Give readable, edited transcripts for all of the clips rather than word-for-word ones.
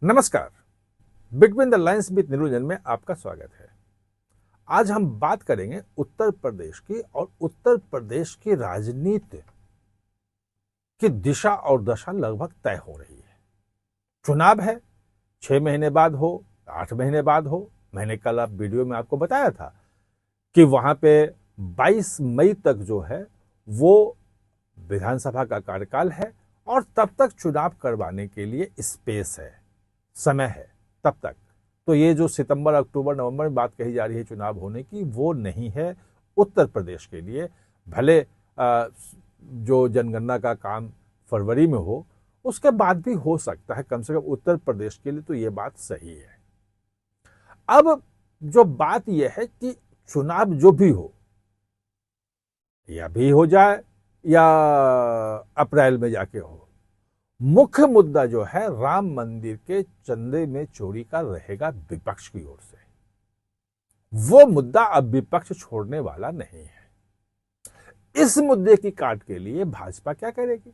नमस्कार। Between the lines with निरुंजन में आपका स्वागत है। आज हम बात करेंगे उत्तर प्रदेश की और उत्तर प्रदेश की राजनीति की दिशा और दशा लगभग तय हो रही है। चुनाव है, 6 महीने बाद हो, 8 महीने बाद हो। मैंने कल आप वीडियो में आपको बताया था कि वहां पे 22 मई तक जो है वो विधानसभा का कार्यकाल है और तब तक चुनाव करवाने के लिए स्पेस है, समय है तब तक। तो ये जो सितंबर, अक्टूबर, नवंबर में बात कही जा रही है चुनाव होने की, वो नहीं है उत्तर प्रदेश के लिए। भले जो जनगणना का काम फरवरी में हो, उसके बाद भी हो सकता है। कम से कम उत्तर प्रदेश के लिए तो ये बात सही है। अब जो बात यह है कि चुनाव जो भी हो, या भी हो जाए या अप्रैल में जाके हो, मुख्य मुद्दा जो है राम मंदिर के चंदे में चोरी का रहेगा विपक्ष की ओर से। वो मुद्दा अब विपक्ष छोड़ने वाला नहीं है। इस मुद्दे की काट के लिए भाजपा क्या करेगी?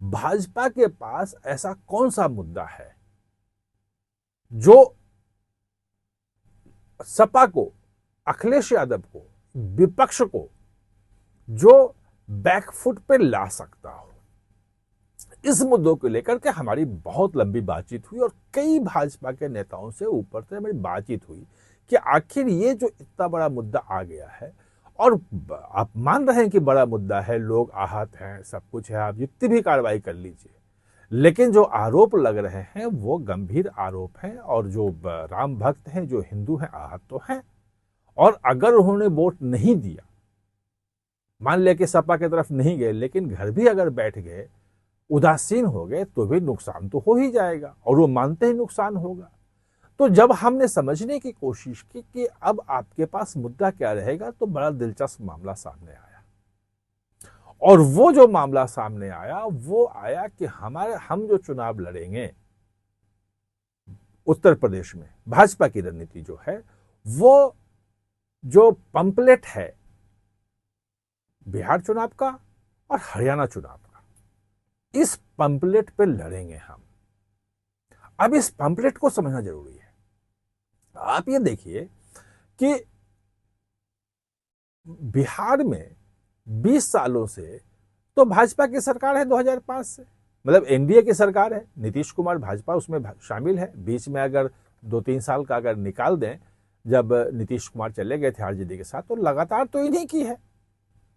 भाजपा के पास ऐसा कौन सा मुद्दा है जो सपा को, अखिलेश यादव को, विपक्ष को जो बैकफुट पे ला सकता हो? इस मुद्दों को लेकर के हमारी बहुत लंबी बातचीत हुई और कई भाजपा के नेताओं से ऊपर से हमारी बातचीत हुई कि आखिर ये जो इतना बड़ा मुद्दा आ गया है, और आप मान रहे हैं कि बड़ा मुद्दा है, लोग आहत हैं, सब कुछ है, आप जितनी भी कार्रवाई कर लीजिए, लेकिन जो आरोप लग रहे हैं वो गंभीर आरोप हैं। और जो राम भक्त हैं, जो हिंदू हैं, आहत तो हैं। और अगर उन्होंने वोट नहीं दिया, मान लिया कि सपा की तरफ नहीं गए, लेकिन घर भी अगर बैठ गए, उदासीन हो गए, तो भी नुकसान तो हो ही जाएगा और वो मानते ही नुकसान होगा। तो जब हमने समझने की कोशिश की कि अब आपके पास मुद्दा क्या रहेगा, तो बड़ा दिलचस्प मामला सामने आया। और वो जो मामला सामने आया वो आया कि हम जो चुनाव लड़ेंगे उत्तर प्रदेश में, भाजपा की रणनीति जो है, वो जो पंपलेट है बिहार चुनाव का और हरियाणा चुनाव का, इस पंपलेट पे लड़ेंगे हम। अब इस पंपलेट को समझना जरूरी है। आप ये देखिए कि बिहार में 20 सालों से तो भाजपा की सरकार है, 2005 से, मतलब एनडीए की सरकार है। नीतीश कुमार भाजपा उसमें शामिल है। बीच में अगर 2-3 साल का अगर निकाल दें, जब नीतीश कुमार चले गए थे आरजेडी के साथ, तो लगातार तो इन्हीं की है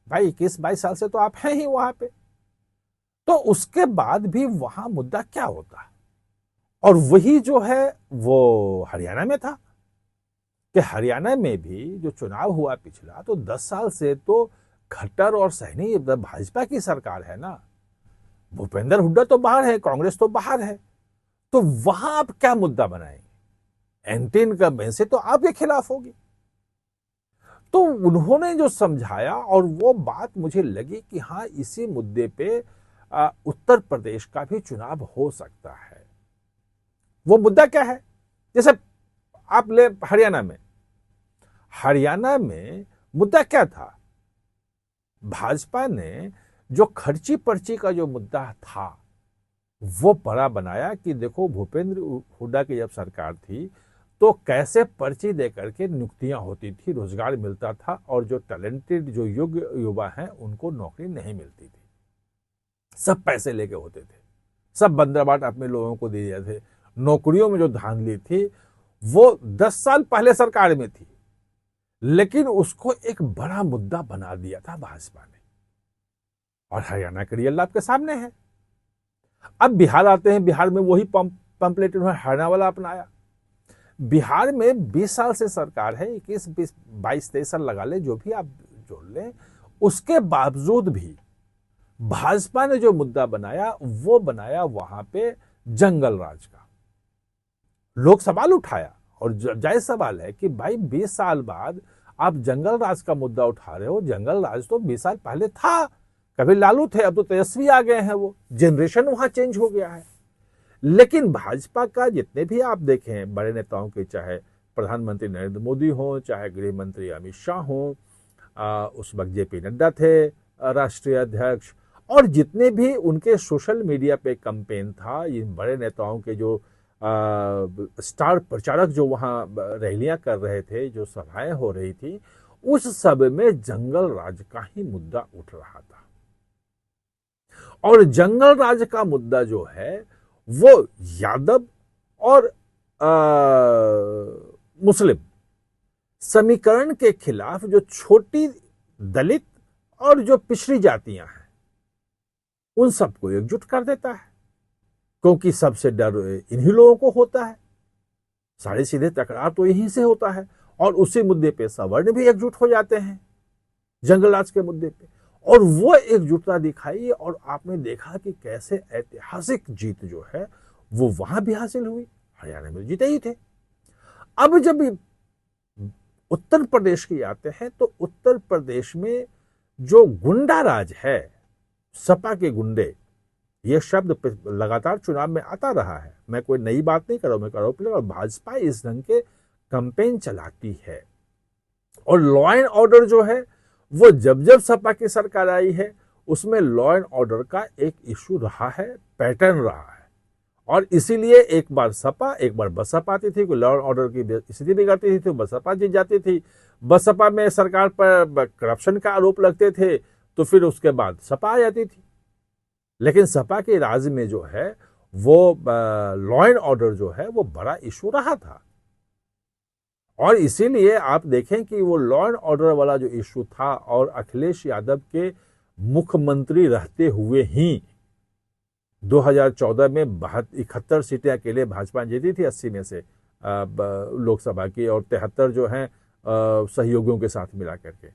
भाई। 21-22 साल से तो आप हैं ही वहां पे। तो उसके बाद भी वहां मुद्दा क्या होता, और वही जो है वो हरियाणा में था कि हरियाणा में भी जो चुनाव हुआ पिछला, तो 10 साल से तो खट्टर और सहनी भाजपा की सरकार है ना। भूपेंद्र हुड्डा तो बाहर है, कांग्रेस तो बाहर है। तो वहां आप क्या मुद्दा बनाएंगे? एंटी इनकम्बेंसी तो आपके खिलाफ होगी। तो उन्होंने जो समझाया, और वो बात मुझे लगी कि हाँ, इसी मुद्दे पे उत्तर प्रदेश का भी चुनाव हो सकता है। वो मुद्दा क्या है? जैसे आप ले हरियाणा में मुद्दा क्या था? भाजपा ने जो खर्ची पर्ची का जो मुद्दा था वो बड़ा बनाया कि देखो, भूपेंद्र हुड्डा की जब सरकार थी तो कैसे पर्ची देकर के नियुक्तियां होती थी, रोजगार मिलता था, और जो टैलेंटेड, जो योग्य युवा हैं, उनको नौकरी नहीं मिलती थी। सब पैसे लेके होते थे, सब बंदरबाट अपने लोगों को दिए थे। नौकरियों में जो धांधली थी वो 10 साल पहले सरकार में थी, लेकिन उसको एक बड़ा मुद्दा बना दिया था भाजपा ने। और हरियाणा के रियल आपके सामने है। अब बिहार आते हैं, बिहार में वही पंपलेट उन्होंने हरियाणा वाला अपनाया। बिहार में 20 साल से सरकार है, 21, 20, 22, 23 साल लगा ले, जो भी आप जोड़ लें, उसके बावजूद भी भाजपा ने जो मुद्दा बनाया वो बनाया वहां पे जंगल राज का। लोग सवाल उठाया, और जायज सवाल है कि भाई 20 साल बाद आप जंगल राज का मुद्दा उठा रहे हो। जंगल राज तो 20 साल पहले था, कभी लालू थे, अब तो तेजस्वी आ गए हैं। वो जनरेशन वहां चेंज हो गया है। लेकिन भाजपा का जितने भी आप देखें बड़े नेताओं के, चाहे प्रधानमंत्री नरेंद्र मोदी हो, चाहे गृह मंत्री अमित शाह हो, उस वक्त जेपी नड्डा थे राष्ट्रीय अध्यक्ष, और जितने भी उनके सोशल मीडिया पे कैंपेन था, इन बड़े नेताओं के जो स्टार प्रचारक जो वहां रैलियां कर रहे थे, जो सभाएं हो रही थी, उस सब में जंगल राज का ही मुद्दा उठ रहा था। और जंगल राज का मुद्दा जो है वो यादव और मुस्लिम समीकरण के खिलाफ जो छोटी दलित और जो पिछड़ी जातियां हैं उन सबको एकजुट कर देता है, क्योंकि सबसे डर इन्हीं लोगों को होता है। सारे सीधे टकराव तो यहीं से होता है, और उसी मुद्दे पे सवर्ण भी एकजुट हो जाते हैं जंगल राज के मुद्दे पे, और वो एकजुटता दिखाई। और आपने देखा कि कैसे ऐतिहासिक जीत जो है वो वहां भी हासिल हुई, हरियाणा में जीते ही थे। अब जब उत्तर प्रदेश की आते हैं तो उत्तर प्रदेश में जो गुंडा राज है, सपा के गुंडे, यह शब्द लगातार चुनाव में आता रहा है। मैं कोई नई बात नहीं कर रहा हूं, मैं कर रहा हूं। और भाजपा इस ढंग के कैंपेन चलाती है, और लॉ एंड ऑर्डर जो है वो जब जब सपा की सरकार आई है उसमें लॉ एंड ऑर्डर का एक इशू रहा है, पैटर्न रहा है। और इसीलिए एक बार सपा एक बार बसपा आती थी, कोई लॉ एंड ऑर्डर की स्थिति बिगड़ती थी तो बसपा जीत जाती थी। बसपा में सरकार पर करप्शन का आरोप लगते थे तो फिर उसके बाद सपा आ जाती थी। लेकिन सपा के राज में जो है वो लॉ एंड ऑर्डर जो है वो बड़ा इशू रहा था। और इसीलिए आप देखें कि वो लॉ एंड ऑर्डर वाला जो इशू था, और अखिलेश यादव के मुख्यमंत्री रहते हुए ही 2014 में 71 सीटें अकेले भाजपा जीती थी 80 में से लोकसभा की, और 73 जो हैं सहयोगियों के साथ मिला करके।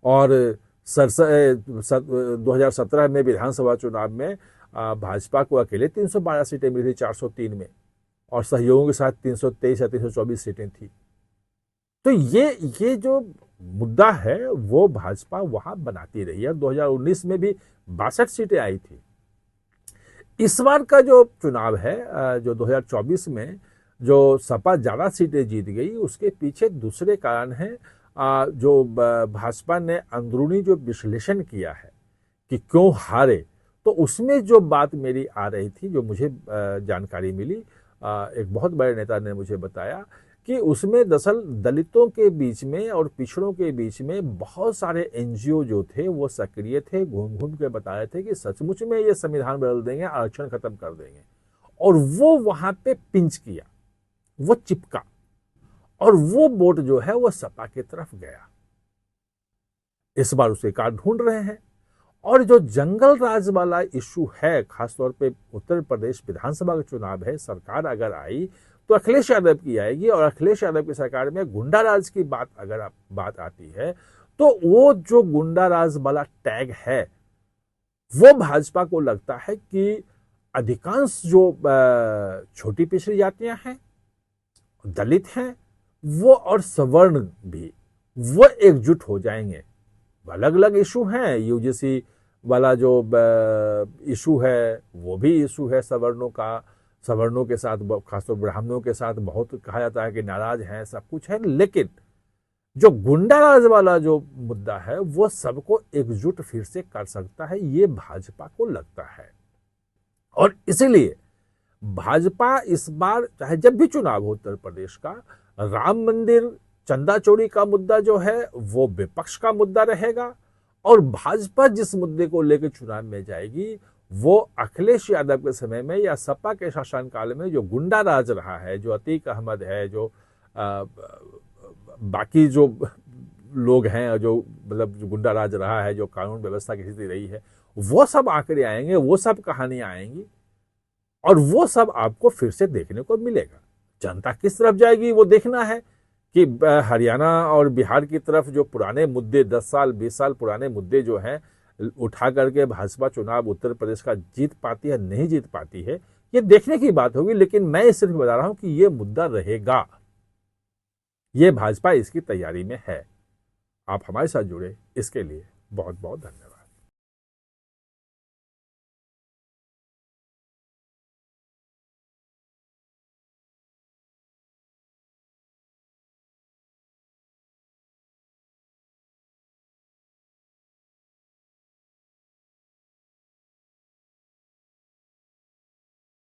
और 2017 में विधानसभा चुनाव में भाजपा को अकेले 312 सीटें मिली थी 403 में, और सहयोगियों के साथ 323 या 324 सीटें थी। तो ये जो मुद्दा है वो भाजपा वहां बनाती रही है। 2019 में भी 62 सीटें आई थी। इस बार का जो चुनाव है, जो 2024 में जो सपा ज्यादा सीटें जीत गई, उसके पीछे दूसरे कारण है। जो भाजपा ने अंदरूनी जो विश्लेषण किया है कि क्यों हारे, तो उसमें जो बात मेरी आ रही थी, जो मुझे जानकारी मिली, एक बहुत बड़े नेता ने मुझे बताया कि उसमें दरअसल दलितों के बीच में और पिछड़ों के बीच में बहुत सारे एनजीओ जो थे वो सक्रिय थे, घूम घूम के बता रहे थे कि सचमुच में ये संविधान बदल देंगे, आरक्षण खत्म कर देंगे। और वो वहां पे पिंच किया, वो चिपका, और वो वोट जो है वो सपा की तरफ गया। इस बार उसके कारण ढूंढ रहे हैं। और जो जंगल राज वाला इशू है, खासतौर पे उत्तर प्रदेश विधानसभा का चुनाव है, सरकार अगर आई तो अखिलेश यादव की आएगी, और अखिलेश यादव की सरकार में गुंडा राज की बात आती है तो वो जो गुंडा राज वाला टैग है वो भाजपा को लगता है कि अधिकांश जो छोटी पिछड़ी जातियां हैं, दलित हैं, वो और सवर्ण भी, वो एकजुट हो जाएंगे। अलग अलग इशू हैं, यूजीसी वाला जो इशू है वो भी इशू है सवर्णों का, सवर्णों के साथ, खासतौर ब्राह्मणों के साथ बहुत कहा जाता है कि नाराज हैं, सब कुछ है। लेकिन जो गुंडा राज वाला जो मुद्दा है वो सबको एकजुट फिर से कर सकता है, ये भाजपा को लगता है। और इसीलिए भाजपा इस बार, चाहे जब भी चुनाव हो उत्तर प्रदेश का, राम मंदिर, चंदा चोरी का मुद्दा जो है वो विपक्ष का मुद्दा रहेगा, और भाजपा जिस मुद्दे को लेकर चुनाव में जाएगी वो अखिलेश यादव के समय में या सपा के शासनकाल में जो गुंडा राज रहा है, जो अतीक अहमद है, जो बाकी जो लोग हैं, जो मतलब जो गुंडा राज रहा है, जो कानून व्यवस्था की स्थिति रही है, वो सब आंकड़े आएंगे, वो सब कहानियां आएंगी, और वो सब आपको फिर से देखने को मिलेगा। जनता किस तरफ जाएगी वो देखना है कि हरियाणा और बिहार की तरफ जो पुराने मुद्दे, 10 साल 20 साल पुराने मुद्दे जो हैं उठा करके भाजपा चुनाव उत्तर प्रदेश का जीत पाती है नहीं जीत पाती है, ये देखने की बात होगी। लेकिन मैं सिर्फ बता रहा हूं कि ये मुद्दा रहेगा, ये भाजपा इसकी तैयारी में है। आप हमारे साथ जुड़े इसके लिए बहुत बहुत धन्यवाद।